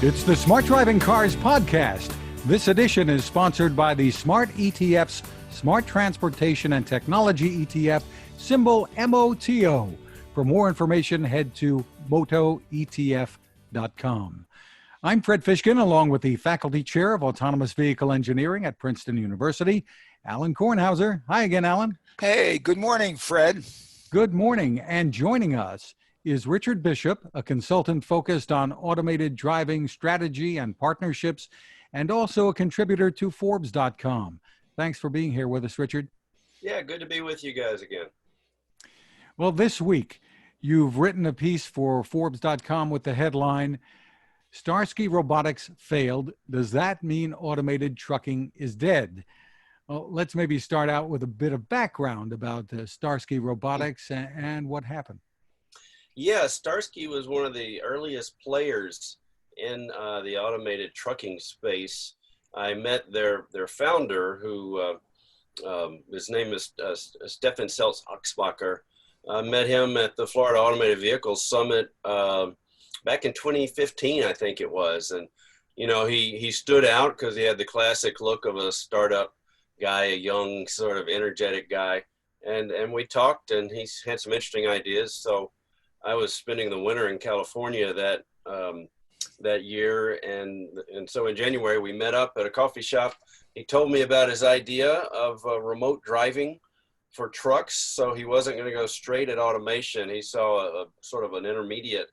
It's the Smart Driving Cars podcast. This edition is sponsored by the Smart ETFs, Smart Transportation and Technology ETF, symbol MOTO. For more information, head to motoetf.com. I'm Fred Fishkin, along with the Faculty Chair of Autonomous Vehicle Engineering at Princeton University, Alan Kornhauser. Hi again, Alan. Hey, good morning, Fred. Good morning. And joining us is Richard Bishop, a consultant focused on automated driving strategy and partnerships, and also a contributor to Forbes.com. Thanks for being here with us, Richard. Yeah, good to be with you guys again. Well, this week, you've written a piece for Forbes.com with the headline, Starsky Robotics failed. Does that mean automated trucking is dead? Well, let's maybe start out with a bit of background about Starsky Robotics and what happened. Yeah, Starsky was one of the earliest players in the automated trucking space. I met their founder, who his name is Stefan Seltz-Axbacher. I met him at the Florida Automated Vehicles Summit back in 2015, I think it was. And, you know, he stood out because he had the classic look of a startup guy, a young, sort of energetic guy. And we talked, and he had some interesting ideas. So I was spending the winter in California that year, and so in January we met up at a coffee shop. He told me about his idea of remote driving for trucks, so he wasn't going to go straight at automation. He saw a sort of an intermediate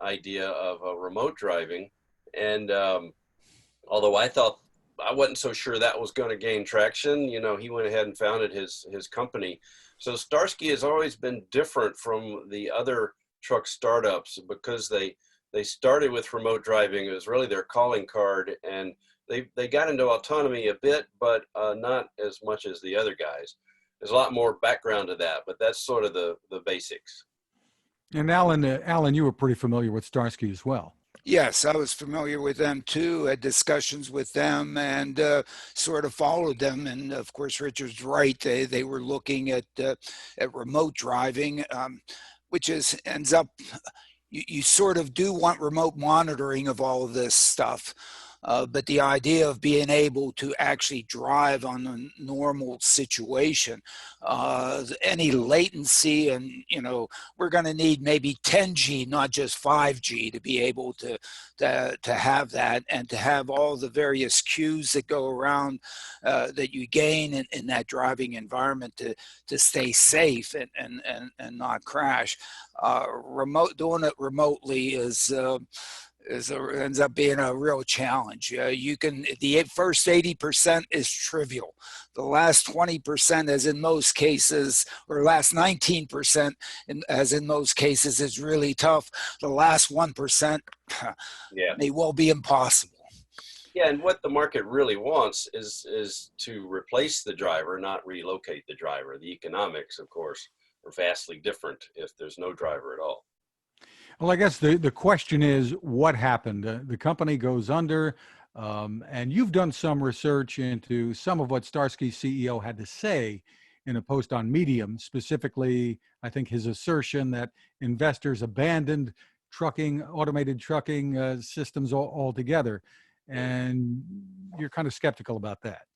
idea of remote driving, and although I wasn't so sure that was going to gain traction, you know, he went ahead and founded his company. So Starsky has always been different from the other truck startups because they started with remote driving. It was really their calling card, and they got into autonomy a bit, but not as much as the other guys. There's a lot more background to that, but that's sort of the basics. And Alan, you were pretty familiar with Starsky as well. Yes, I was familiar with them too, had discussions with them and sort of followed them. And of course, Richard's right. They were looking at remote driving, which ends up, you sort of do want remote monitoring of all of this stuff. But the idea of being able to actually drive on a normal situation, any latency, and you know, we're going to need maybe 10G, not just 5G, to be able to have that, and to have all the various cues that go around that you gain in that driving environment to stay safe and not crash. Doing it remotely ends up being a real challenge. The first 80% is trivial. The last 20%, as in most cases, or last 19%, as in most cases, is really tough. The last 1% may well be impossible. Yeah, and what the market really wants is to replace the driver, not relocate the driver. The economics, of course, are vastly different if there's no driver at all. Well, I guess the question is, what happened? The company goes under, and you've done some research into some of what Starsky's CEO had to say in a post on Medium, specifically, I think his assertion that investors abandoned automated trucking systems altogether. And you're kind of skeptical about that.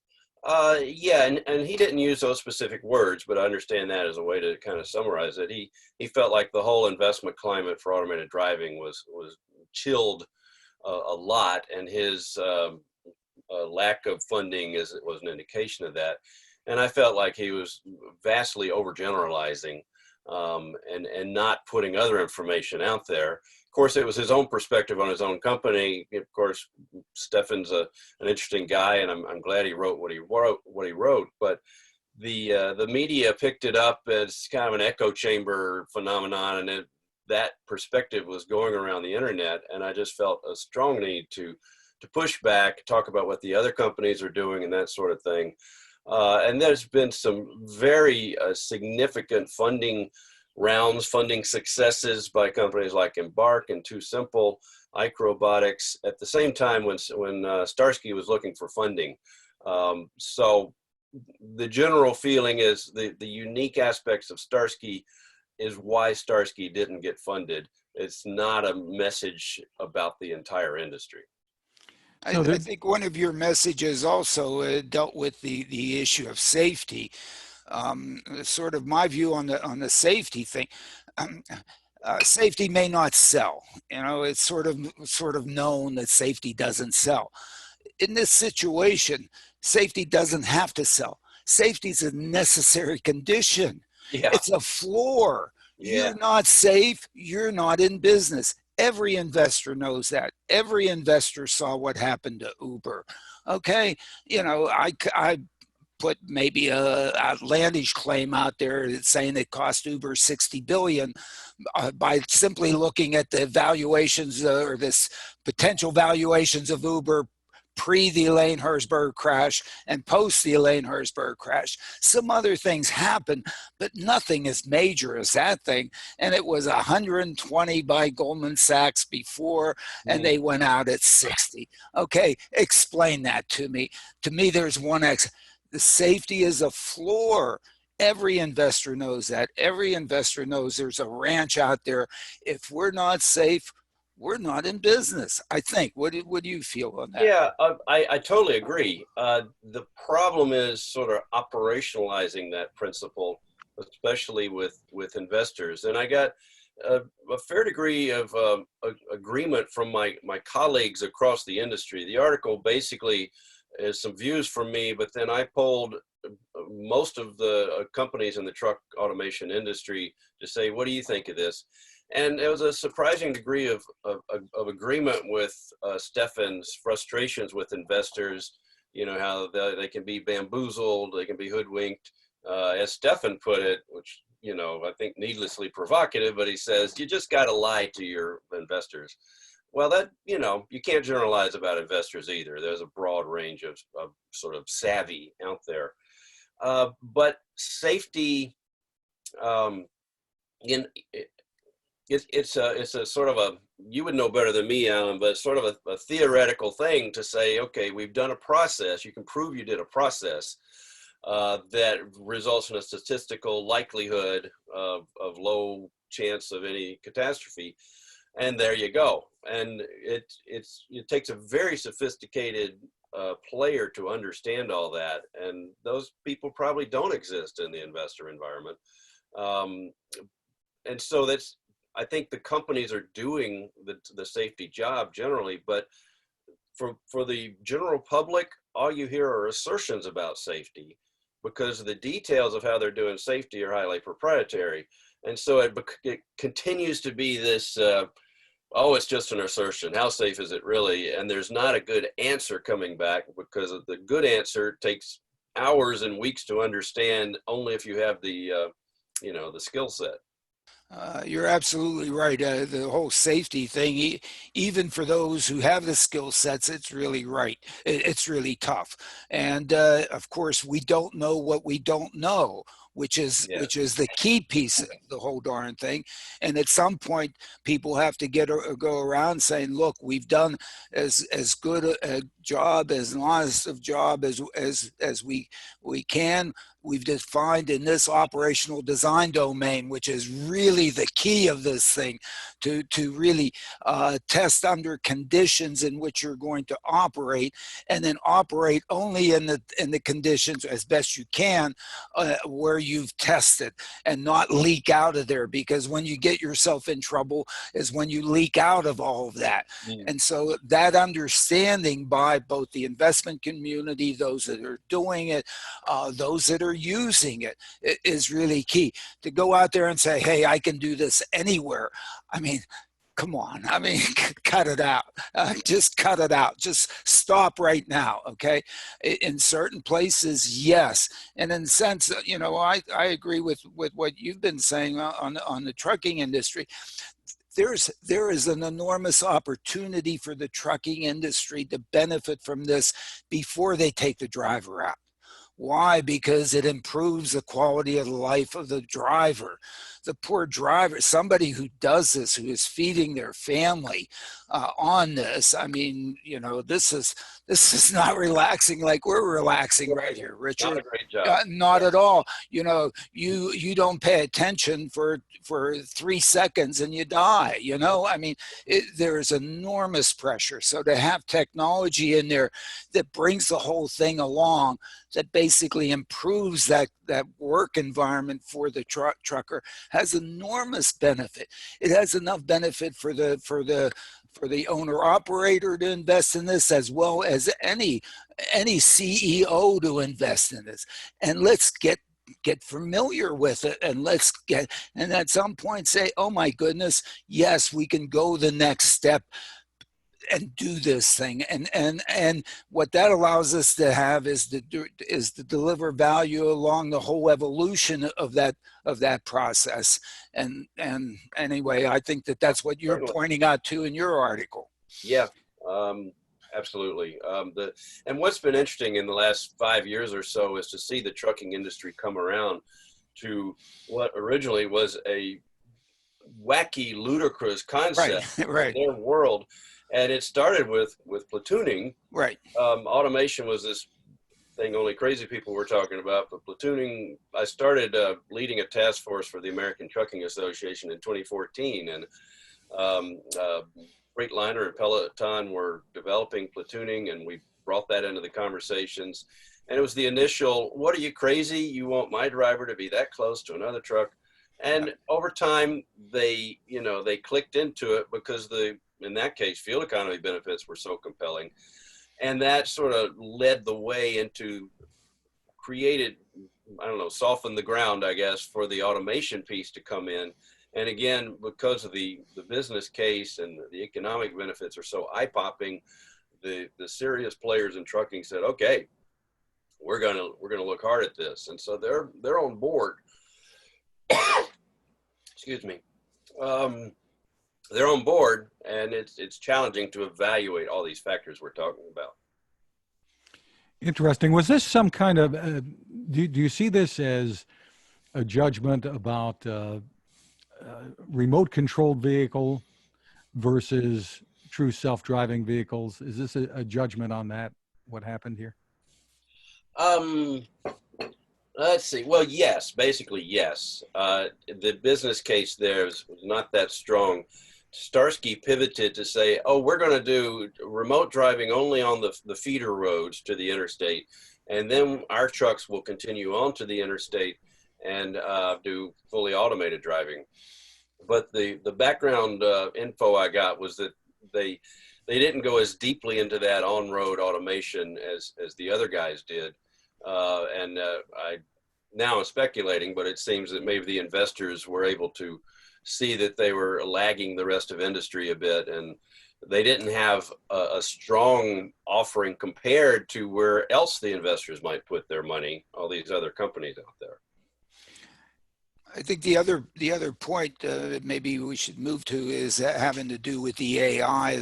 Yeah, and he didn't use those specific words, but I understand that as a way to kind of summarize it. He felt like the whole investment climate for automated driving was chilled a lot, and his lack of funding was an indication of that. And I felt like he was vastly overgeneralizing and not putting other information out there. Of course, it was his own perspective on his own company. Of course, Stefan's an interesting guy, and I'm glad he wrote what he wrote. But the media picked it up as kind of an echo chamber phenomenon, and that perspective was going around the internet. And I just felt a strong need to push back, talk about what the other companies are doing, and that sort of thing. And there's been some very significant funding successes by companies like Embark and Too Simple, Ike Robotics, at the same time when Starsky was looking for funding. So the general feeling is the unique aspects of Starsky is why Starsky didn't get funded. It's not a message about the entire industry. So I think one of your messages also dealt with the issue of safety. Sort of my view on the safety thing. Um, Safety may not sell. You know, it's sort of known that safety doesn't sell. In this situation, safety doesn't have to sell. Safety is a necessary condition. Yeah. It's a floor. Yeah. You're not safe, you're not in business. Every investor knows that. Every investor saw what happened to Uber. Okay, you know, I put maybe a outlandish claim out there saying it cost Uber 60 billion by simply looking at the valuations or this potential valuations of Uber pre the Elaine Herzberg crash and post the Elaine Herzberg crash. Some other things happened, but nothing as major as that thing. And it was 120 by Goldman Sachs before, and they went out at 60. Okay, explain that to me. To me, there's one X. The safety is a floor. Every investor knows that. Every investor knows there's a ranch out there. If we're not safe, we're not in business, I think. What do you feel on that? Yeah, I totally agree. The problem is sort of operationalizing that principle, especially with investors. And I got a fair degree of agreement from my colleagues across the industry. The article basically is some views from me, but then I polled most of the companies in the truck automation industry to say, what do you think of this? And there was a surprising degree of agreement with Stefan's frustrations with investors, you know, how they can be bamboozled, they can be hoodwinked. As Stefan put it, which, you know, I think needlessly provocative, but he says, you just got to lie to your investors. Well, that, you know, you can't generalize about investors either. There's a broad range of sort of savvy out there. But safety, it's a sort of a, you would know better than me, Alan, but it's sort of a theoretical thing to say, okay, we've done a process. You can prove you did a process that results in a statistical likelihood of low chance of any catastrophe. And there you go. And it takes a very sophisticated player to understand all that. And those people probably don't exist in the investor environment. And so I think the companies are doing the safety job generally, but for the general public, all you hear are assertions about safety because the details of how they're doing safety are highly proprietary. And so it continues to be this, oh, it's just an assertion. How safe is it really? And there's not a good answer coming back because the good answer takes hours and weeks to understand only if you have the, you know, the skill set. You're absolutely right. The whole safety thing, even for those who have the skill sets, it's really right. It's really tough. And of course, we don't know what we don't know, which is the key piece of the whole darn thing. And at some point, people have to go around saying, "Look, we've done as good a job, as honest a job as we can. We've defined in this operational design domain, which is really the key of this thing, to really test under conditions in which you're going to operate, and then operate only in the conditions as best you can where you've tested, and not leak out of there, because when you get yourself in trouble is when you leak out of all of that." And so that understanding by both the investment community, those that are doing it, those that are using it, is really key. To go out there and say, "Hey, I can do this anywhere," I mean, come on. I mean, cut it out. Just cut it out. Just stop right now, okay? In certain places, yes. And in the sense, you know, I agree with what you've been saying on the trucking industry. There is an enormous opportunity for the trucking industry to benefit from this before they take the driver out. Why? Because it improves the quality of life of the driver. The poor driver, somebody who does this, who is feeding their family, on this. I mean, you know, this is not relaxing like we're relaxing right here, Not Richard. a great job. Not at all. You know, you don't pay attention for 3 seconds and you die. You know, I mean, there is enormous pressure. So to have technology in there that brings the whole thing along, that basically improves that work environment for the trucker, has enormous benefit. It has enough benefit for the owner operator to invest in this, as well as any CEO to invest in this. And let's get familiar with it, and and at some point say, oh my goodness, yes, we can go the next step and do this thing. And what that allows us to have is to deliver value along the whole evolution of that process. And anyway, I think that's what you're pointing out to in your article. Yeah, absolutely. And what's been interesting in the last 5 years or so is to see the trucking industry come around to what originally was a wacky, ludicrous concept right. in their world. And it started with platooning. Right. Automation was this thing only crazy people were talking about, but platooning, I started leading a task force for the American Trucking Association in 2014. And Freightliner and Peloton were developing platooning, and we brought that into the conversations. And it was the initial, what are you, crazy? You want my driver to be that close to another truck? And over time, they clicked into it because in that case, fuel economy benefits were so compelling. And that sort of led the way into softened the ground, I guess, for the automation piece to come in. And again, because of the business case and the economic benefits are so eye-popping, the serious players in trucking said, okay, we're gonna look hard at this. And so they're on board. Excuse me. They're on board, and it's challenging to evaluate all these factors we're talking about. Interesting. Was this some kind of, do you see this as a judgment about remote controlled vehicle versus true self-driving vehicles? Is this a judgment on that, what happened here? Let's see. Well, yes, basically, yes. The business case there was not that strong. Starsky pivoted to say, oh, we're going to do remote driving only on the feeder roads to the interstate. And then our trucks will continue on to the interstate and do fully automated driving. But the background info I got was that they didn't go as deeply into that on-road automation as the other guys did. Now I'm speculating, but it seems that maybe the investors were able to see that they were lagging the rest of industry a bit, and they didn't have a strong offering compared to where else the investors might put their money, all these other companies out there. I think the other point that maybe we should move to is having to do with the AI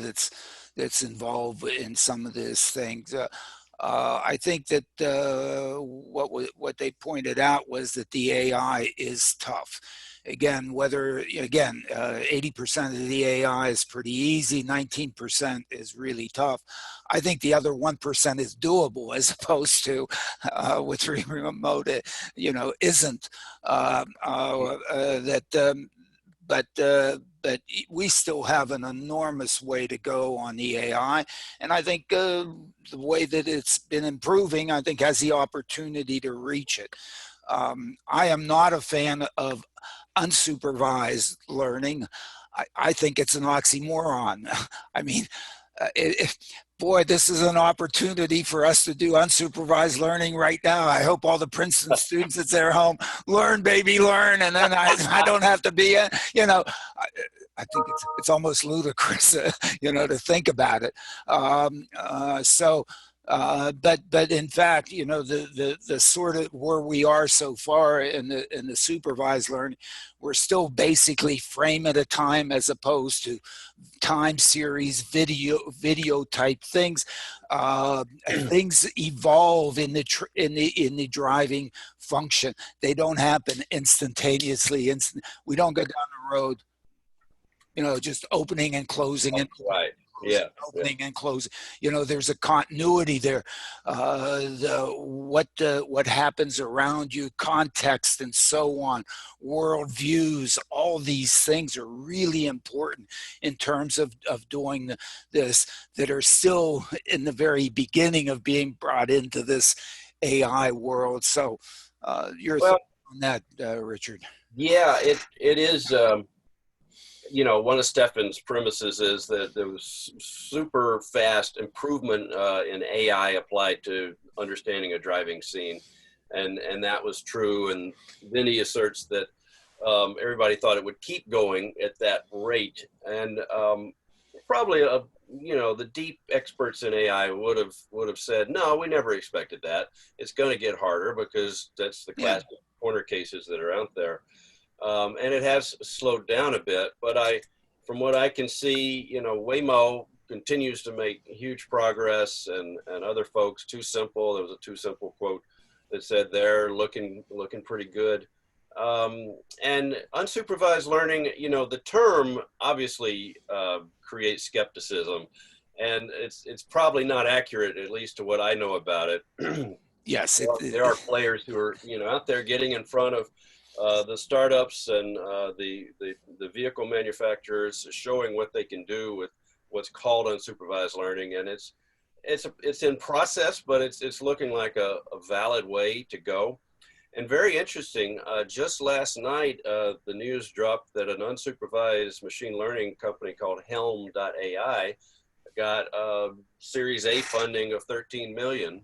that's involved in some of these things. I think that what they pointed out was that the AI is tough. Again, 80% of the AI is pretty easy, 19% is really tough. I think the other 1% is doable, as opposed to with remote, isn't. But we still have an enormous way to go on the AI. And I think the way that it's been improving, I think has the opportunity to reach it. I am not a fan of unsupervised learning. I think it's an oxymoron. I mean, boy, this is an opportunity for us to do unsupervised learning right now. I hope all the Princeton students at their home learn, baby, learn, and then I don't have to be I think it's almost ludicrous, to think about it. But in fact, the sort of where we are so far in the supervised learning, we're still basically frame at a time, as opposed to time series video type things. Things evolve in the driving function. They don't happen instantaneously. We don't go down the road. just opening and closing and Right. Yeah. opening and closing. There's a continuity there. What happens around you, context, and so on, world views, all these things are really important in terms of doing this, that are still in the very beginning of being brought into this AI world. So your Well, thoughts on that, Richard? yeah, it is. One of Stefan's premises is that there was super fast improvement in AI applied to understanding a driving scene, and that was true. And then he asserts that everybody thought it would keep going at that rate, and probably the deep experts in AI would have said, no, we never expected that. It's going to get harder because that's the classic corner cases that are out there. And it has slowed down a bit, but from what I can see, Waymo continues to make huge progress, and other folks, Too Simple. There was a Too Simple quote that said they're looking pretty good. And unsupervised learning, the term obviously creates skepticism, and it's probably not accurate, at least to what I know about it. Yes, there are players who are out there getting in front of the startups and the vehicle manufacturers, showing what they can do with what's called unsupervised learning, and it's in process, but it's looking like a valid way to go. And very interesting, just last night the news dropped that an unsupervised machine learning company called Helm.ai got Series A funding of 13 million.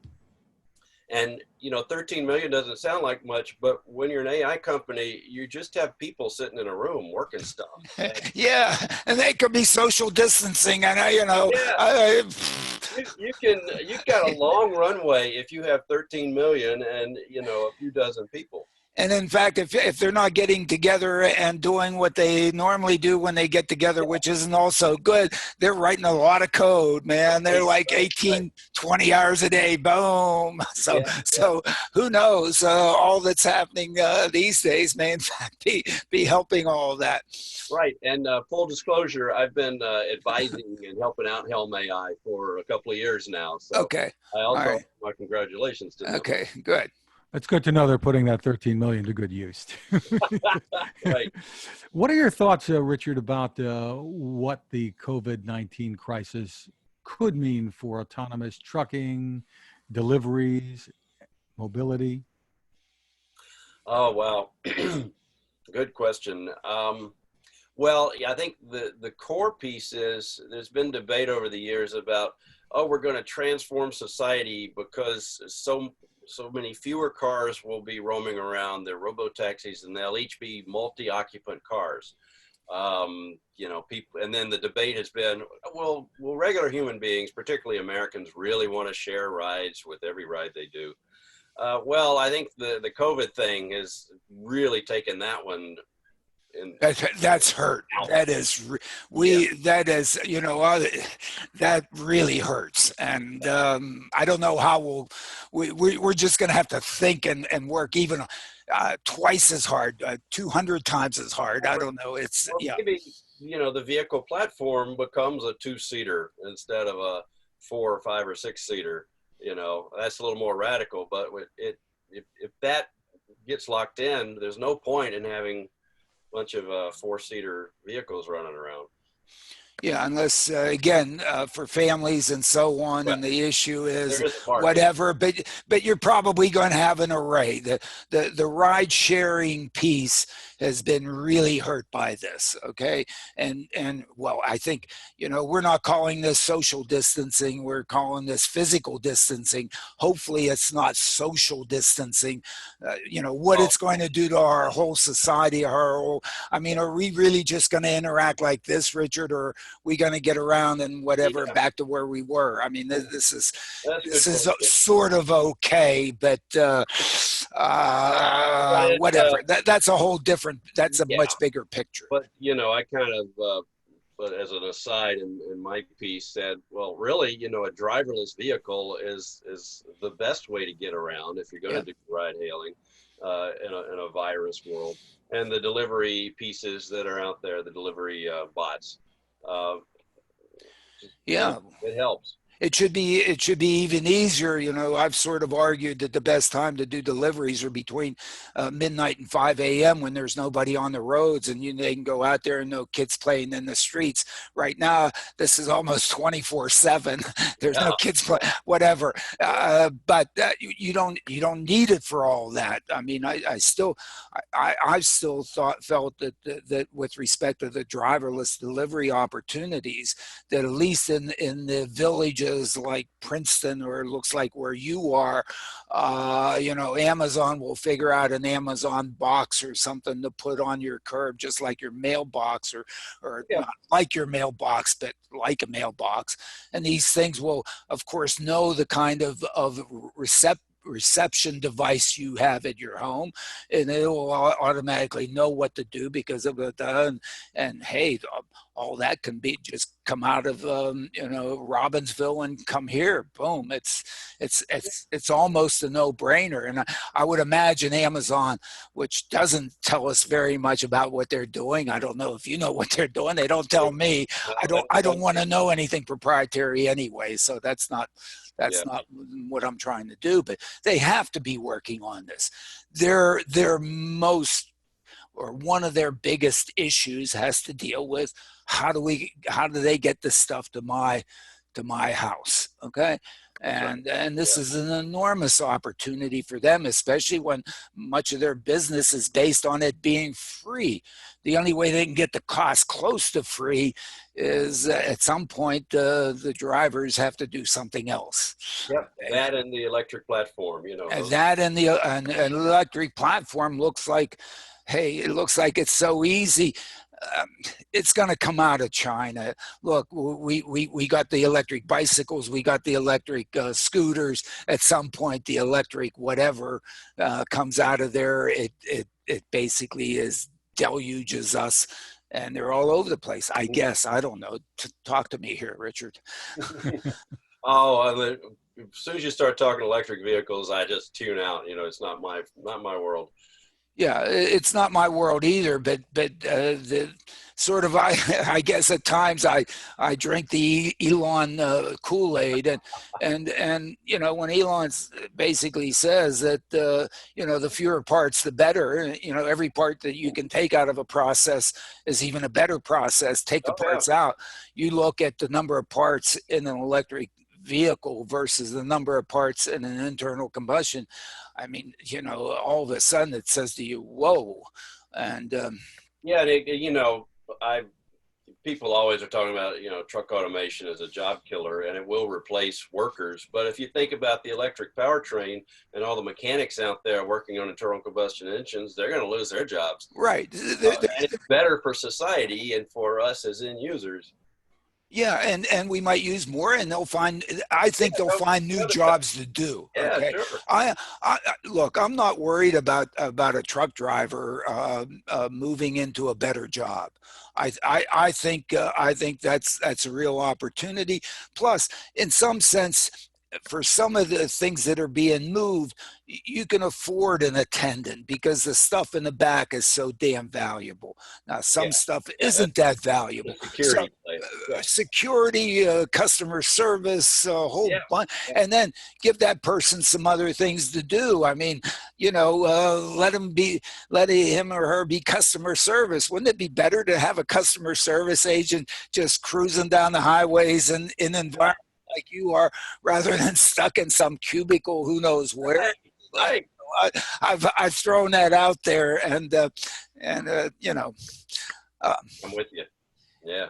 And 13 million doesn't sound like much, but when you're an AI company, you just have people sitting in a room working stuff. Yeah, and they could be social distancing, and you've got a long runway if you have 13 million and a few dozen people. And in fact, if they're not getting together and doing what they normally do when they get together, which isn't also good, they're writing a lot of code, man. They're like 18, 20 hours a day, boom. So who knows? All that's happening these days may in fact be helping all that. Right. And full disclosure, I've been advising and helping out Helm AI for a couple of years now. So okay. I also my congratulations to them. Okay, good. It's good to know they're putting that 13 million to good use. Right. What are your thoughts, Richard, about what the COVID-19 crisis could mean for autonomous trucking, deliveries, mobility? Oh, wow. Good question. Well, yeah, I think the core piece is there's been debate over the years about, we're going to transform society because so many fewer cars will be roaming around. They're robo-taxis, and they'll each be multi-occupant cars. People, and then the debate has been, well, will regular human beings, particularly Americans, really want to share rides with every ride they do? Well, I think the COVID thing has really taken that one. That's hurt. That is, that is, that really hurts. And I don't know how we're just going to have to think and work even twice as hard, 200 times as hard. I don't know. It's, maybe, the vehicle platform becomes a 2-seater instead of a 4 or 5 or 6-seater. That's a little more radical, but if that gets locked in, there's no point in having bunch of 4-seater vehicles running around. Yeah, unless again for families and so on, and the issue is whatever. But you're probably going to have an array. The ride sharing piece has been really hurt by this. Okay, and well, I think we're not calling this social distancing. We're calling this physical distancing. Hopefully, it's not social distancing. What it's going to do to our whole society, are we really just going to interact like this, Richard, or we going to get around and whatever back to where we were? I mean, this is sort of okay, but whatever. That's a whole different. That's a much bigger picture. But I kind of but as an aside in my piece said, well, really, you know, a driverless vehicle is the best way to get around if you're going to do ride hailing in a virus world. And the delivery pieces that are out there, the delivery bots, uh, Yeah. it helps. It should be even easier. You know, I've sort of argued that the best time to do deliveries are between midnight and 5 a.m. when there's nobody on the roads and they can go out there and no kids playing in the streets. Right now, this is almost 24/7. There's no kids playing, whatever. But you don't need it for all that. I mean, I still felt that with respect to the driverless delivery opportunities, that at least in the villages like Princeton, or it looks like where you are, you know, Amazon will figure out an Amazon box or something to put on your curb, just like your mailbox, or not like your mailbox, but like a mailbox. And these things will, of course, know the kind of reception device you have at your home, and it will automatically know what to do because of it. And hey, all that can be just come out of you know, Robbinsville and come here. Boom! It's almost a no-brainer. And I would imagine Amazon, which doesn't tell us very much about what they're doing. I don't know if you know what they're doing. They don't tell me. I don't want to know anything proprietary anyway. So that's not what I'm trying to do. But they have to be working on this. Their most, or one of their biggest issues has to deal with how do they get this stuff to my house, okay? And this is an enormous opportunity for them, especially when much of their business is based on it being free. The only way they can get the cost close to free is at some point the drivers have to do something else. Yep, that and the electric platform, you know. And that and the an electric platform looks like, hey, it looks like it's so easy. It's going to come out of China. Look, we got the electric bicycles, we got the electric scooters. At some point, the electric whatever comes out of there. It basically deluges us, and they're all over the place. I guess, I don't know. Talk to me here, Richard. As soon as you start talking electric vehicles, I just tune out. You know, it's not my world. Yeah, it's not my world either, but the sort of, I guess at times I drink the Elon Kool-Aid, and you know, when Elon basically says that you know, the fewer parts the better, you know, every part that you can take out of a process is even a better process. Take the parts out. You look at the number of parts in an electric vehicle versus the number of parts in an internal combustion. I mean, you know, all of a sudden it says to you, whoa. And you know, people always are talking about, you know, truck automation as a job killer, and it will replace workers. But if you think about the electric powertrain and all the mechanics out there working on internal combustion engines, they're going to lose their jobs. Right. And it's better for society and for us as end users. Yeah, and we might use more, and I think they'll find new jobs to do. Okay? Yeah, sure. I look, I'm not worried about a truck driver moving into a better job. I think that's a real opportunity. Plus, in some sense, for some of the things that are being moved, you can afford an attendant because the stuff in the back is so damn valuable. Now, some stuff isn't that valuable. Security, customer service, a whole bunch, and then give that person some other things to do. I mean, you know, let him or her be customer service. Wouldn't it be better to have a customer service agent just cruising down the highways in an environment like you are, rather than stuck in some cubicle who knows where? Right. I've thrown that out there, and you know, I'm with you. Yeah.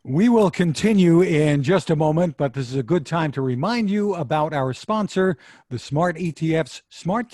We will continue in just a moment, but this is a good time to remind you about our sponsor, the Smart ETFs, Smart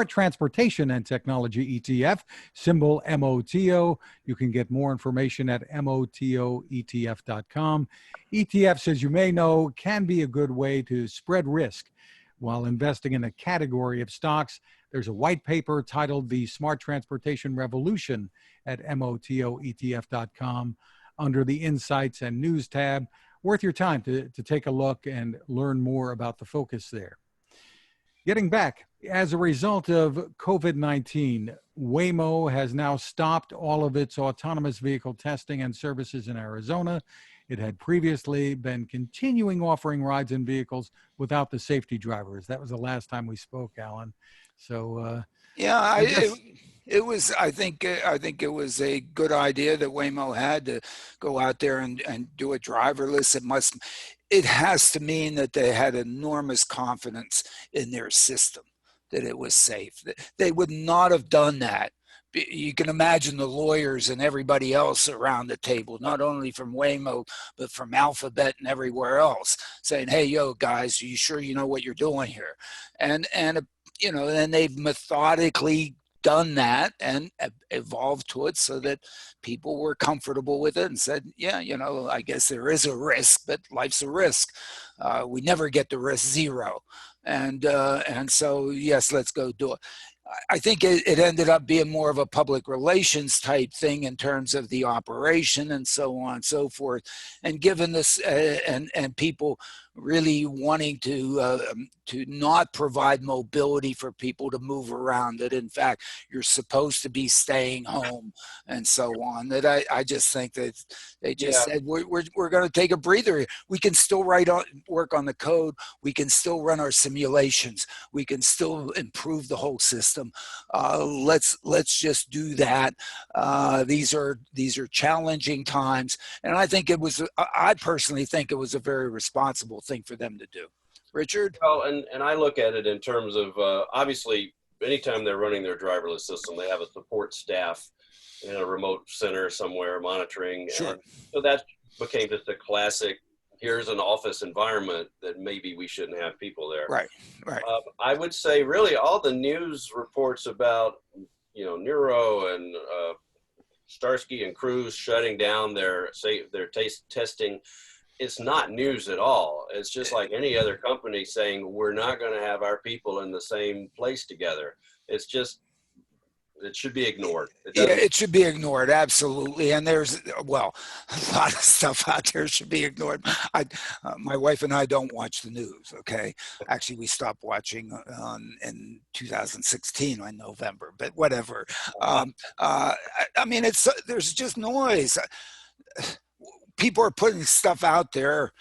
Transportation and Technology ETF, symbol MOTO. You can get more information at motoetf.com. ETFs, as you may know, can be a good way to spread risk while investing in a category of stocks. There's a white paper titled The Smart Transportation Revolution at motoetf.com. under the Insights and News tab. Worth your time to take a look and learn more about the focus there. Getting back, as a result of COVID-19, Waymo has now stopped all of its autonomous vehicle testing and services in Arizona. It had previously been continuing offering rides in vehicles without the safety drivers. That was the last time we spoke, Alan. So, Yeah, I guess it was. I think it was a good idea that Waymo had to go out there and do it driverless. It has to mean that they had enormous confidence in their system, that it was safe. They would not have done that. You can imagine the lawyers and everybody else around the table, not only from Waymo, but from Alphabet and everywhere else, saying, "Hey, yo, guys, are you sure you know what you're doing here?" And and they've methodically done that and evolved to it so that people were comfortable with it and said, yeah, I guess there is a risk, but life's a risk. We never get to risk zero. And so, yes, let's go do it. I think it ended up being more of a public relations type thing in terms of the operation and so on and so forth. And given this and people really wanting to not provide mobility for people to move around, that in fact you're supposed to be staying home and so on, that I just think that they just said we're going to take a breather. We can still work on the code. We can still run our simulations. We can still improve the whole system. Let's just do that. These are challenging times, and I personally think it was a very responsible thing for them to do. Richard? Well, and I look at it in terms of obviously anytime they're running their driverless system, they have a support staff in a remote center somewhere monitoring. Sure. And so that became just a classic, here's an office environment that maybe we shouldn't have people there. Right. I would say really all the news reports about, Neuro and Starsky and Cruise shutting down their testing, it's not news at all. It's just like any other company saying, we're not going to have our people in the same place together. It should be ignored. It should be ignored, absolutely. And there's, a lot of stuff out there should be ignored. My wife and I don't watch the news, okay? Actually, we stopped watching in 2016 in November, but whatever. There's just noise. People are putting stuff out there.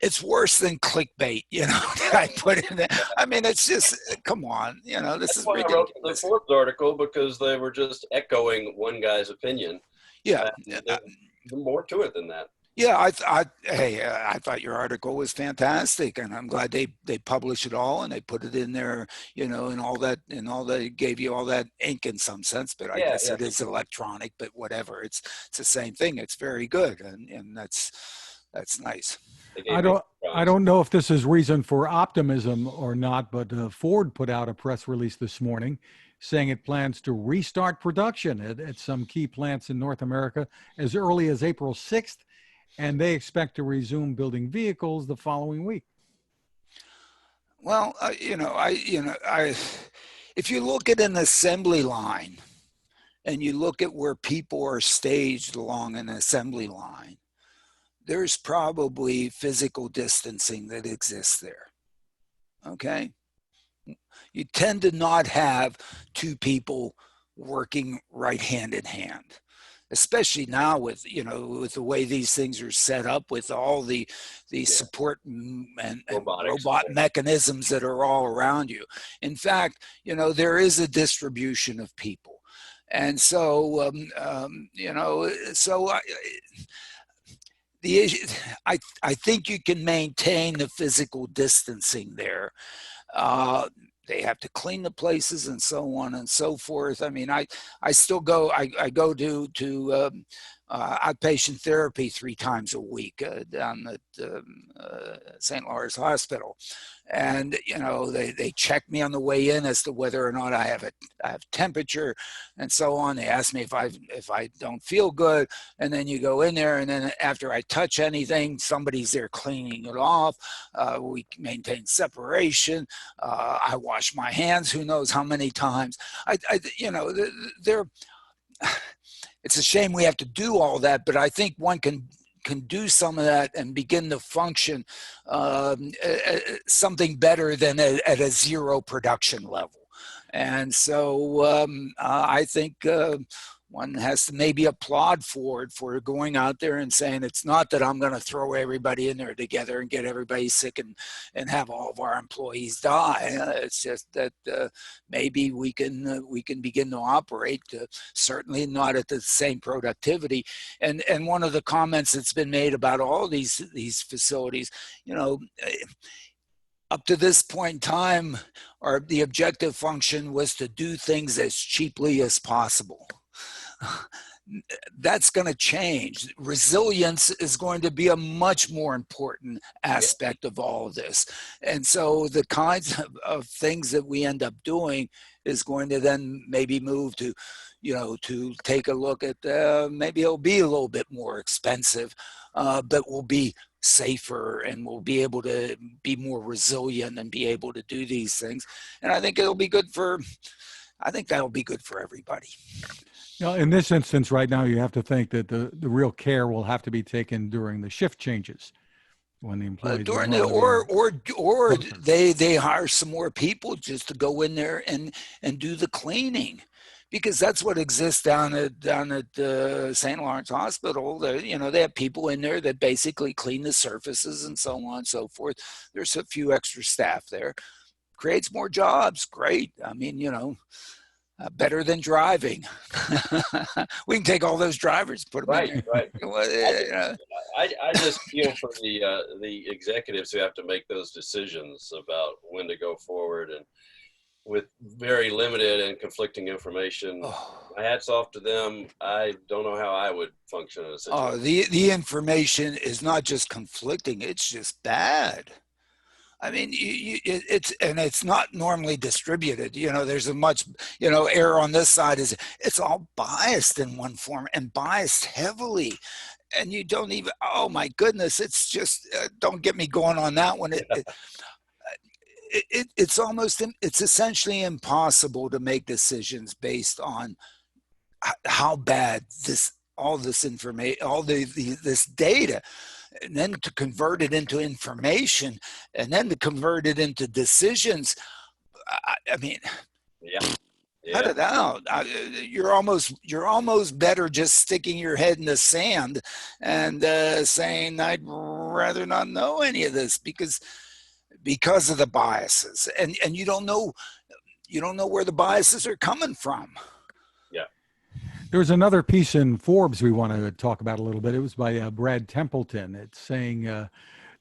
It's worse than clickbait, that I put in there. It's just, come on, this is ridiculous. I wrote the Forbes article because they were just echoing one guy's opinion. Yeah. There's more to it than that. Yeah, I thought your article was fantastic, and I'm glad they published it all and they put it in there, and all that, gave you all that ink in some sense. But I guess it is electronic, but whatever. It's the same thing. It's very good, and that's nice. I don't know if this is reason for optimism or not, but Ford put out a press release this morning saying it plans to restart production at some key plants in North America as early as April 6th. And they expect to resume building vehicles the following week. Well, if you look at an assembly line and you look at where people are staged along an assembly line, there's probably physical distancing that exists there. Okay? You tend to not have two people working right hand in hand, especially now with the way these things are set up with all the support and robot mechanisms that are all around you. In fact, there is a distribution of people. And so, I think you can maintain the physical distancing there. They have to clean the places and so on and so forth. I still go. I go to outpatient therapy 3 times a week down at St. Lawrence Hospital, and they check me on the way in as to whether or not I have temperature and so on. They ask me if I don't feel good, and then you go in there, and then after I touch anything, somebody's there cleaning it off. We maintain separation. I wash my hands who knows how many times. it's a shame we have to do all that, but I think one can do some of that and begin to function something better than at a zero production level. And so I think one has to maybe applaud Ford for going out there and saying, it's not that I'm going to throw everybody in there together and get everybody sick and have all of our employees die. It's just that maybe we can begin to operate, certainly not at the same productivity. And one of the comments that's been made about all these facilities, you know, up to this point in time, the objective function was to do things as cheaply as possible. That's going to change. Resilience is going to be a much more important aspect of all of this. And so the kinds of things that we end up doing is going to then maybe move to, you know, to take a look at maybe it'll be a little bit more expensive, but we'll be safer and we'll be able to be more resilient and be able to do these things. And I think it'll be good for, I think that'll be good for everybody. Now, in this instance right now, you have to think that the real care will have to be taken during the shift changes when the employees during the, or they hire some more people just to go in there and do the cleaning, because that's what exists down at St. Lawrence Hospital. You know, they have people in there that basically clean the surfaces and so on and so forth. There's a few extra staff there. Creates more jobs. Great. I mean, you know, better than driving. We can take all those drivers, put them in there. Right. I just feel for the executives who have to make those decisions about when to go forward, and with very limited and conflicting information. Hats off to them. I don't know how I would function in a situation. The information is not just conflicting; it's just bad. I mean, it's not normally distributed. You know, there's a much, you know, error on this side is it's all biased in one form and biased heavily. And you don't even, oh my goodness, it's just, don't get me going on that one. It's essentially impossible to make decisions based on how bad all this information, this data, and then to convert it into information, and then to convert it into decisions. I mean, cut it out. You're almost better just sticking your head in the sand and saying, I'd rather not know any of this because of the biases, and you don't know where the biases are coming from. There's another piece in Forbes we want to talk about a little bit. It was by Brad Templeton. It's saying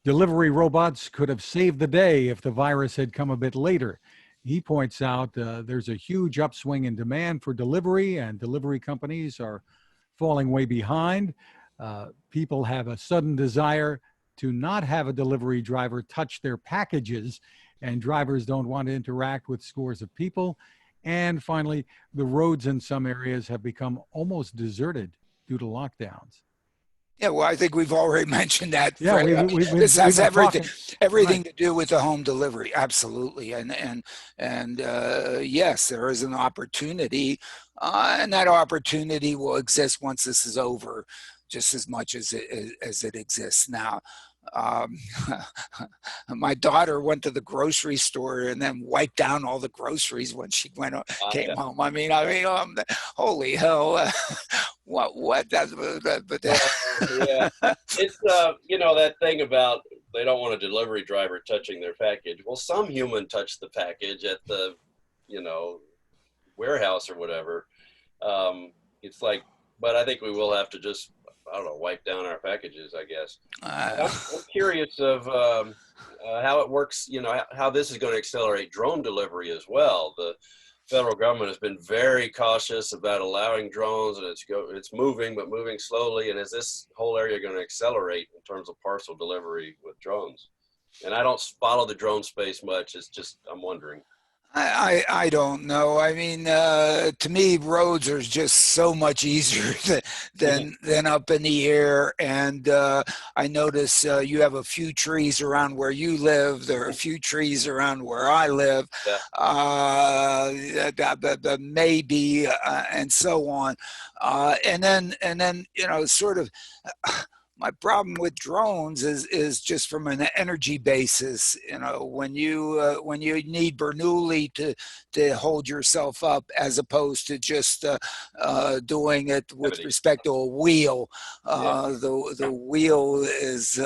delivery robots could have saved the day if the virus had come a bit later. He points out there's a huge upswing in demand for delivery, and delivery companies are falling way behind. People have a sudden desire to not have a delivery driver touch their packages, and drivers don't want to interact with scores of people. And finally, the roads in some areas have become almost deserted due to lockdowns. Yeah, well, I think we've already mentioned that. Yeah, this has everything right. to do with the home delivery. Absolutely, and yes, there is an opportunity, and that opportunity will exist once this is over, just as much as it exists now. My daughter went to the grocery store and then wiped down all the groceries when she came home. I mean, holy hell! What? Yeah, it's you know, that thing about they don't want a delivery driver touching their package. Well, some human touched the package at the, you know, warehouse or whatever. It's like, but I think we will have to just, I don't know, wipe down our packages, I guess. I'm curious of how it works, you know, how this is going to accelerate drone delivery as well. The federal government has been very cautious about allowing drones, and it's moving, but moving slowly. And is this whole area going to accelerate in terms of parcel delivery with drones? And I don't follow the drone space much. It's just, I'm wondering. I don't know. I mean, to me, roads are just so much easier than up in the air. And I notice you have a few trees around where you live. There are a few trees around where I live. Yeah. Maybe and so on. And then sort of. My problem with drones is just from an energy basis. When you need Bernoulli to hold yourself up, as opposed to just doing it with respect to a wheel. The wheel is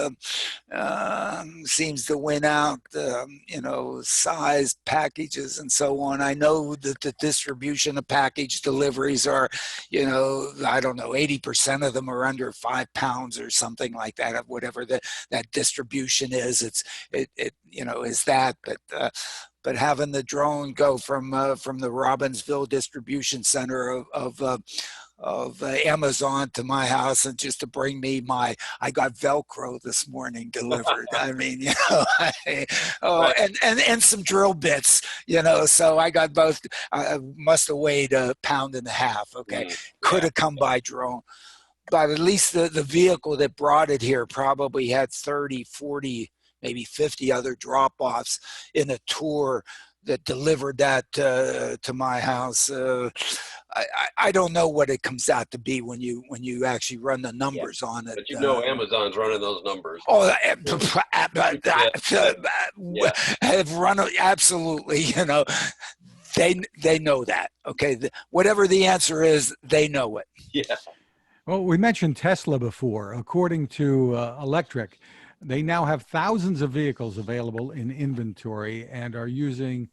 seems to win out. Size, packages, and so on. I know that the distribution of package deliveries are, I don't know, 80% of them are under 5 pounds or something like that, of whatever that distribution is. Is that, but having the drone go from the Robbinsville distribution center of Amazon to my house, and just to bring me I got Velcro this morning delivered. I mean, Right. and some drill bits, so I got both. I must have weighed 1.5 pounds. Okay. Could have come by drone, but at least the vehicle that brought it here probably had 30, 40, maybe 50 other drop-offs in a tour that delivered that to my house. I don't know what it comes out to be when you actually run the numbers on it. But Amazon's running those numbers. Oh, Yeah. have run absolutely. They know that. Okay, whatever the answer is, they know it. Yeah. Well, we mentioned Tesla before. According to Electric, they now have thousands of vehicles available in inventory and are using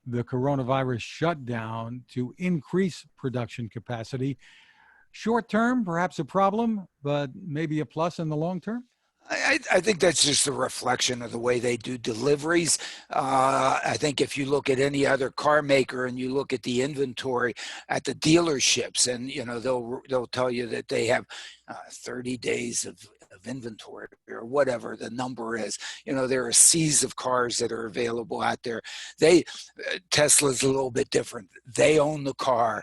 the coronavirus shutdown to increase production capacity. Short term, perhaps a problem, but maybe a plus in the long term. I think that's just a reflection of the way they do deliveries. I think if you look at any other car maker and you look at the inventory at the dealerships, and they'll tell you that they have 30 days of inventory or whatever the number is. There are seas of cars that are available out there. Tesla's a little bit different. They own the car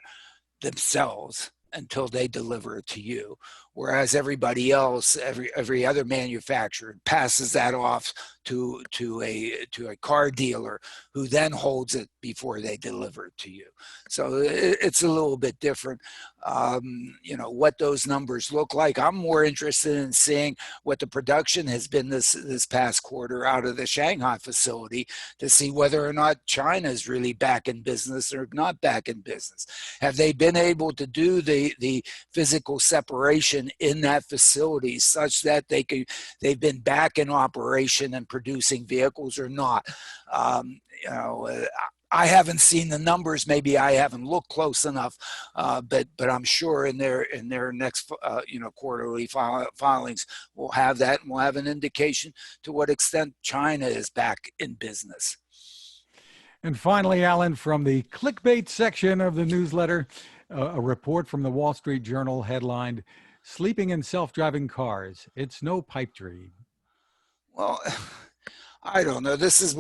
themselves until they deliver it to you, whereas everybody else, every other manufacturer, passes that off to a car dealer, who then holds it before they deliver it to you. So it's a little bit different. What those numbers look like. I'm more interested in seeing what the production has been this past quarter out of the Shanghai facility, to see whether or not China is really back in business or not back in business. Have they been able to do the physical separation in that facility such that they've been back in operation and producing vehicles or not? I haven't seen the numbers. Maybe I haven't looked close enough, but I'm sure in their next quarterly filings we'll have that, and we'll have an indication to what extent China is back in business. And finally, Alan, from the clickbait section of the newsletter, a report from the Wall Street Journal headlined, "Sleeping in Self-Driving Cars. It's no pipe dream." Well, I don't know. This is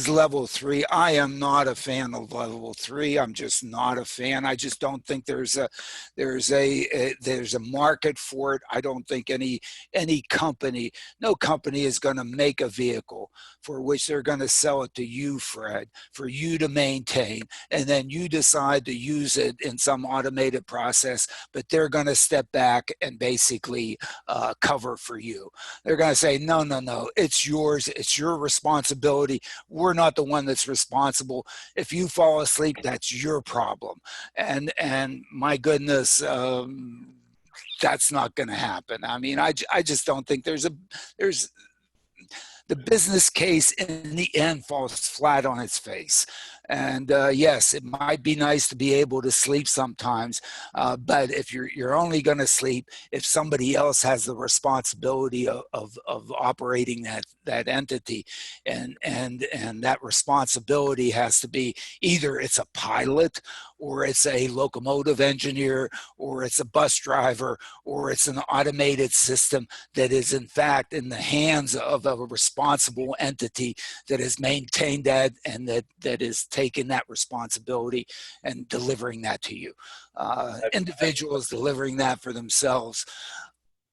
level 3. I am not a fan of level 3. I'm just not a fan. I just don't think there's a market for it. I don't think no company is going to make a vehicle for which they're going to sell it to you, Fred, for you to maintain, and then you decide to use it in some automated process, but they're going to step back and basically cover for you. They're going to say, no, it's yours. It's your responsibility. We're not the one that's responsible. If you fall asleep, that's your problem. And my goodness, that's not going to happen. I mean, I just don't think there's the business case in the end falls flat on its face. And yes, it might be nice to be able to sleep sometimes, but if you're only going to sleep if somebody else has the responsibility of operating that entity, and that responsibility has to be either it's a pilot, or it's a locomotive engineer, or it's a bus driver, or it's an automated system that is in fact in the hands of a responsible entity that has maintained that, and that is taking that responsibility and delivering that to you. Individuals delivering that for themselves,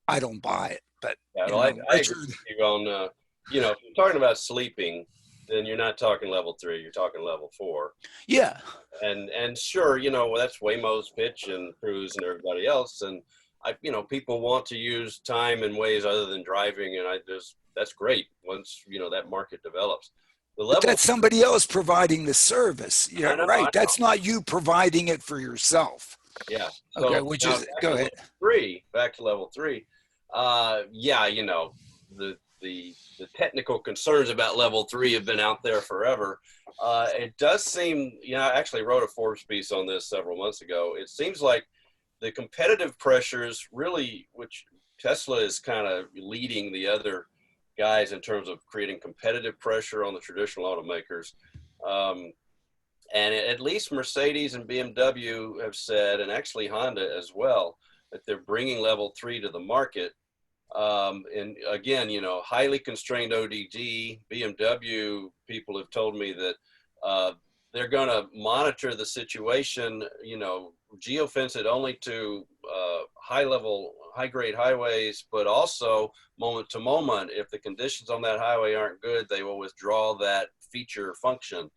I don't buy it. But Yeah, you well, know, I Richard, agree with you on, you know, if you're talking about sleeping, then you're not talking level 3, you're talking level 4. yeah. And sure, you know, that's Waymo's pitch and Cruise and everybody else. And you know, people want to use time in ways other than driving, and that's great once, you know, that market develops. The But level, that's somebody else providing the service. I Yeah, know, right. That's not you providing it for yourself. yeah. Okay, So which now is, go ahead. back to level 3. Yeah, you know, the technical concerns about level 3 have been out there forever. It does seem, you know, I actually wrote a Forbes piece on this several months ago. It seems like the competitive pressures really, which Tesla is kind of leading the other guys in terms of creating competitive pressure on the traditional automakers. And at least Mercedes and BMW have said, and actually Honda as well, that they're bringing level 3 to the market. And again, you know, highly constrained ODD, BMW people have told me that they're going to monitor the situation, you know, geofence it only to high grade highways, but also moment to moment. If the conditions on that highway aren't good, they will withdraw that feature function.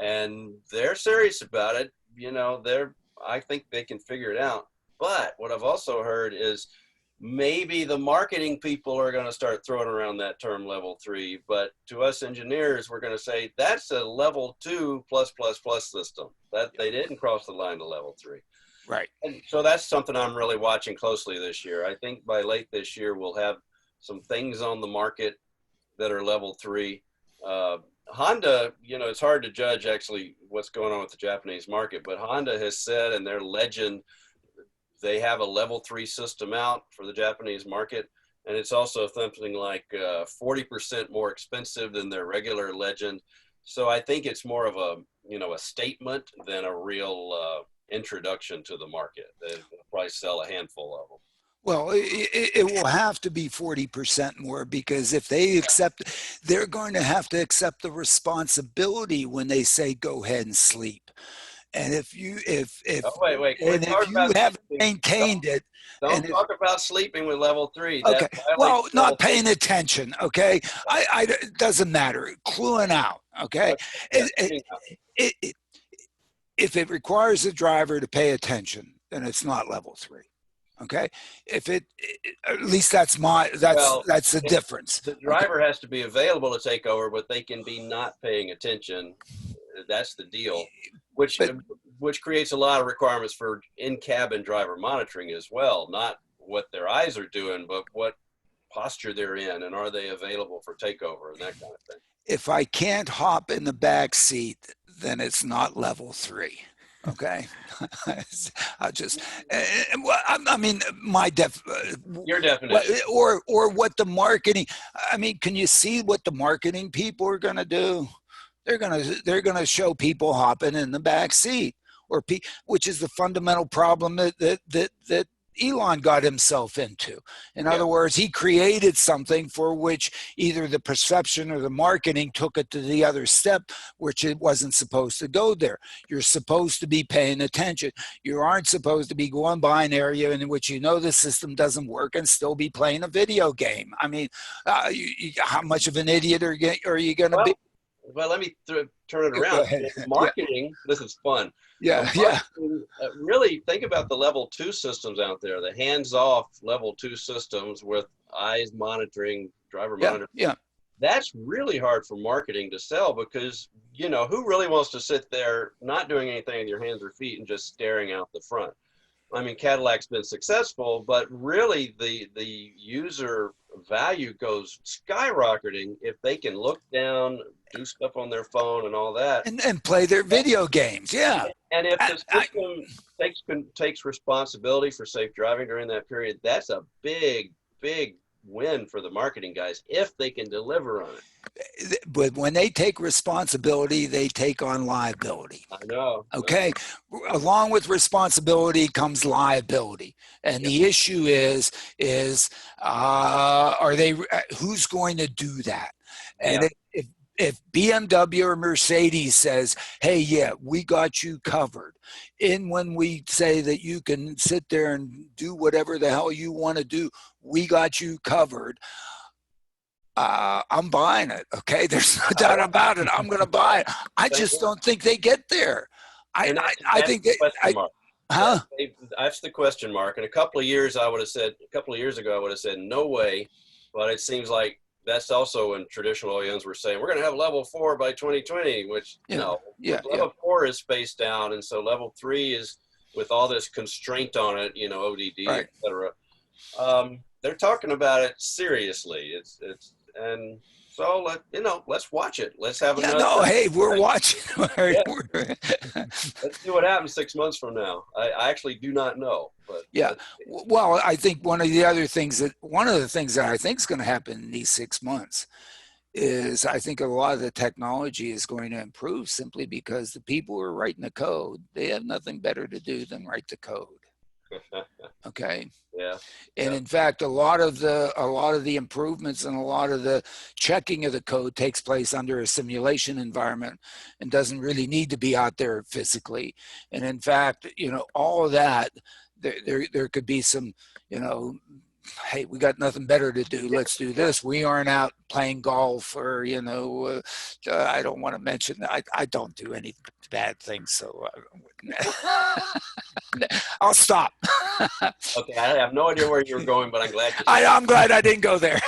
And they're serious about it. You know, I think they can figure it out. But what I've also heard is maybe the marketing people are going to start throwing around that term level 3, but to us engineers, we're going to say that's a level 2 plus system, that they didn't cross the line to level 3. Right. And so that's something I'm really watching closely this year. I think by late this year, we'll have some things on the market that are level 3. Honda, you know, it's hard to judge actually what's going on with the Japanese market, but Honda has said in their Legend, they have a level 3 system out for the Japanese market. And it's also something like 40% more expensive than their regular Legend. So I think it's more of a, you know, a statement than a real introduction to the market. They'll probably sell a handful of them. Well, it will have to be 40% more, because if they accept, they're going to have to accept the responsibility when they say go ahead and sleep. And if Oh, wait. and if you haven't maintained it, Don't talk about sleeping with level 3. Okay. Well, not paying 3. attention. Okay. It doesn't matter. Cluing out. Okay. If it requires the driver to pay attention, then it's not level 3. Okay. If at least that's the difference. The driver has to be available to take over, but they can be not paying attention. That's the deal, which creates a lot of requirements for in-cabin driver monitoring as well. Not what their eyes are doing, but what posture they're in, and are they available for takeover and that kind of thing. If I can't hop in the back seat, then it's not level 3. Okay. I mean, your definition, or what the marketing, I mean, can you see what the marketing people are going to do? They're going to show people hopping in the back seat, which is the fundamental problem that Elon got himself into. In other words, he created something for which either the perception or the marketing took it to the other step, which it wasn't supposed to go there. You're supposed to be paying attention. You aren't supposed to be going by an area in which you know the system doesn't work and still be playing a video game. I mean, how much of an idiot are you going to be? Well, let me turn it around. Marketing, this is fun. Really think about the level 2 systems out there, the hands-off level 2 systems with eyes monitoring, driver monitoring. Yeah. That's really hard for marketing to sell, because, you know, who really wants to sit there not doing anything with your hands or feet and just staring out the front? I mean, Cadillac's been successful, but really the user value goes skyrocketing if they can look down, do stuff on their phone and all that. And play their video games, yeah. And if the system takes responsibility for safe driving during that period, that's a big, big win for the marketing guys if they can deliver on it. But when they take responsibility, they take on liability. I know. Okay. Along with responsibility comes liability. And the issue is who's going to do that? And if BMW or Mercedes says, hey, yeah, we got you covered, and when we say that you can sit there and do whatever the hell you want to do, we got you covered, I'm buying it. Okay, there's no doubt about it. I'm going to buy it. I just don't think they get there. And I think the that question mark. huh? That's the question mark. In a couple of years, I would have said, a couple of years ago, I would have said no way. But it seems like that's also when traditional OEMs were saying we're going to have level 4 by 2020, which level 4 is spaced down, and so level 3 is with all this constraint on it, ODD, right, etc. They're talking about it seriously. And so let's watch it. Let's have another. No, hey, we're watching. Let's see what happens 6 months from now. I actually do not know, but yeah. Well, I think one of the things that I think is going to happen in these 6 months is I think a lot of the technology is going to improve simply because the people who are writing the code, they have nothing better to do than write the code. Okay. Yeah. And in fact, a lot of the improvements and a lot of the checking of the code takes place under a simulation environment and doesn't really need to be out there physically. And in fact, all of that, there could be some, hey, we got nothing better to do. Let's do this. We aren't out playing golf or, I don't want to mention that. I don't do any bad things. So I'll stop. Okay. I have no idea where you were going, but I'm glad. I'm glad I didn't go there.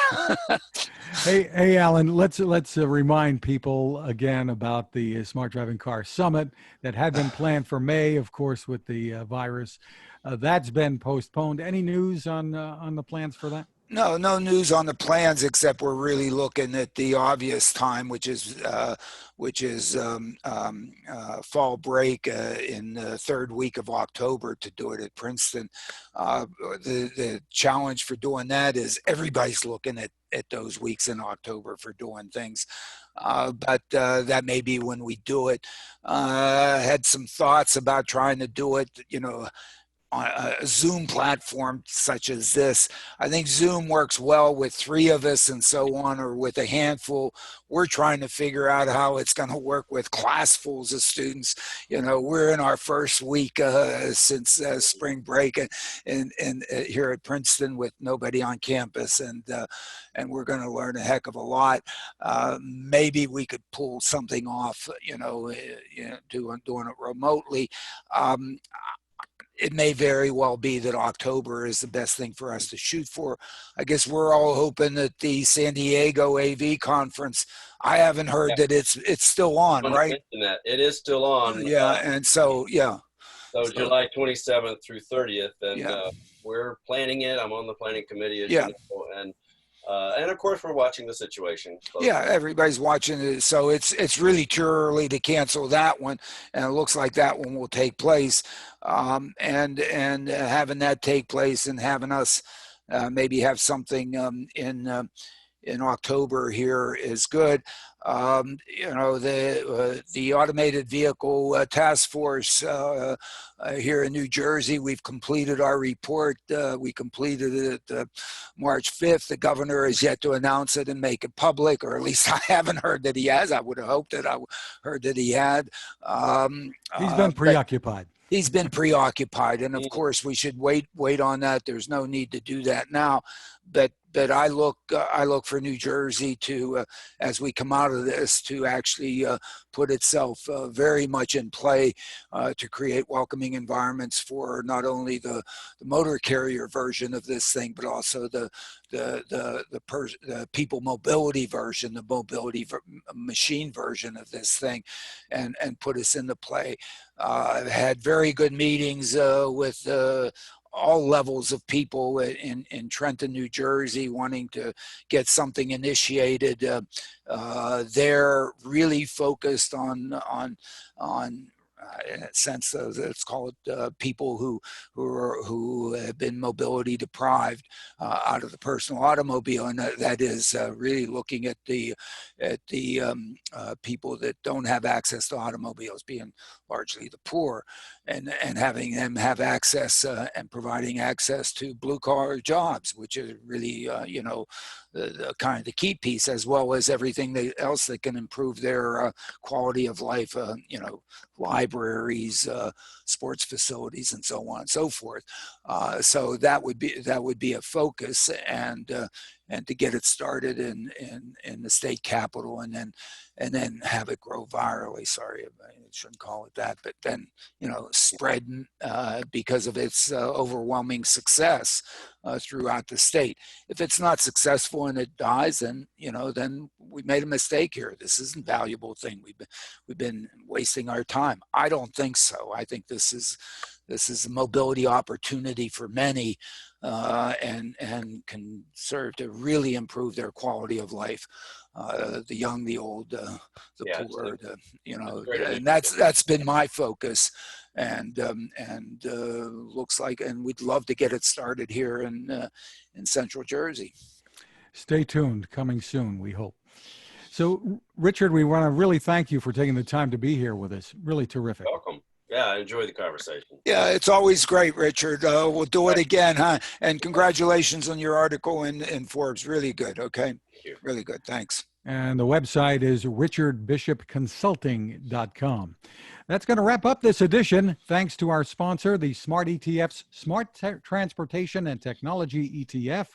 Hey, Alan, let's remind people again about the Smart Driving Car Summit that had been planned for May, of course, with the virus. That's been postponed. Any news on the plans for that? No news on the plans, except we're really looking at the obvious time, which is fall break in the third week of October to do it at Princeton. The challenge for doing that is everybody's looking at those weeks in October for doing things. But that may be when we do it. Had some thoughts about trying to do it, on a Zoom platform such as this. I think Zoom works well with 3 of us and so on, or with a handful. We're trying to figure out how it's going to work with classfuls of students. We're in our first week since spring break and here at Princeton with nobody on campus, and we're going to learn a heck of a lot. Maybe we could pull something off, doing it remotely. It may very well be that October is the best thing for us to shoot for. I guess we're all hoping that the San Diego AV conference, I haven't heard that it's still on, right? That. It is still on. And so, So July 27th through 30th, and we're planning it. I'm on the planning committee, as you know, and of course we're watching the situation closely. Yeah, everybody's watching it, so it's really too early to cancel that one, and it looks like that one will take place. And having that take place and having us maybe have something in October here is good. The automated vehicle task force here in New Jersey, we've completed our report. We completed it March 5th. The governor has yet to announce it and make it public, or at least I haven't heard that he has. I would have hoped that I heard that he had. He's been preoccupied. He's been preoccupied, and of course we should wait on that. There's no need to do that now, but I look for New Jersey to, as we come out of this, to actually put itself very much in play to create welcoming environments for not only the motor carrier version of this thing, but also the people mobility version, the mobility machine version of this thing, and put us into play. I've had very good meetings with all levels of people in Trenton, New Jersey, wanting to get something initiated. They're really focused on in a sense, let's call it people who have been mobility deprived out of the personal automobile, and that is really looking at the people that don't have access to automobiles, being largely the poor, and having them have access and providing access to blue collar jobs, which is really the kind of the key piece, as well as everything else that can improve their quality of life, libraries, sports facilities, and so on and so forth. So that would be a focus, and to get it started in the state capital, and then have it grow virally. Sorry, I shouldn't call it that, but then spread because of its overwhelming success throughout the state. If it's not successful and it dies, then then we made a mistake here. This isn't a valuable thing. We've been wasting our time. I don't think so. I think this is a mobility opportunity for many, and can serve to really improve their quality of life. The young, the old, the poor, and that's been my focus, and looks like, and we'd love to get it started here in Central Jersey. Stay tuned, coming soon, we hope. So, Richard, we want to really thank you for taking the time to be here with us. Really terrific. Welcome. Yeah, I enjoy the conversation. Yeah, it's always great, Richard. We'll do it again, huh? And congratulations on your article in Forbes. Really good. Okay. Thank you. Really good. Thanks. And the website is richardbishopconsulting.com. That's going to wrap up this edition. Thanks to our sponsor, the Smart ETFs, Smart Transportation and Technology ETF.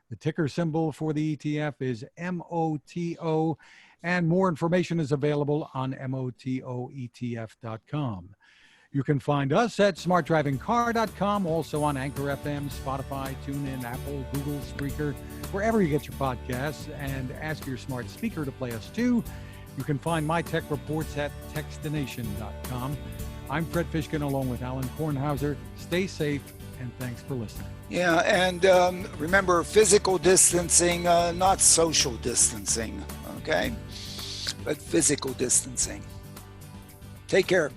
The ticker symbol for the ETF is MOTO, and more information is available on motoetf.com. You can find us at smartdrivingcar.com, also on Anchor FM, Spotify, TuneIn, Apple, Google, Spreaker, wherever you get your podcasts, and ask your smart speaker to play us too. You can find my tech reports at techstination.com. I'm Fred Fishkin along with Alan Kornhauser. Stay safe, and thanks for listening. Yeah, and remember, physical distancing, not social distancing, okay? But physical distancing. Take care.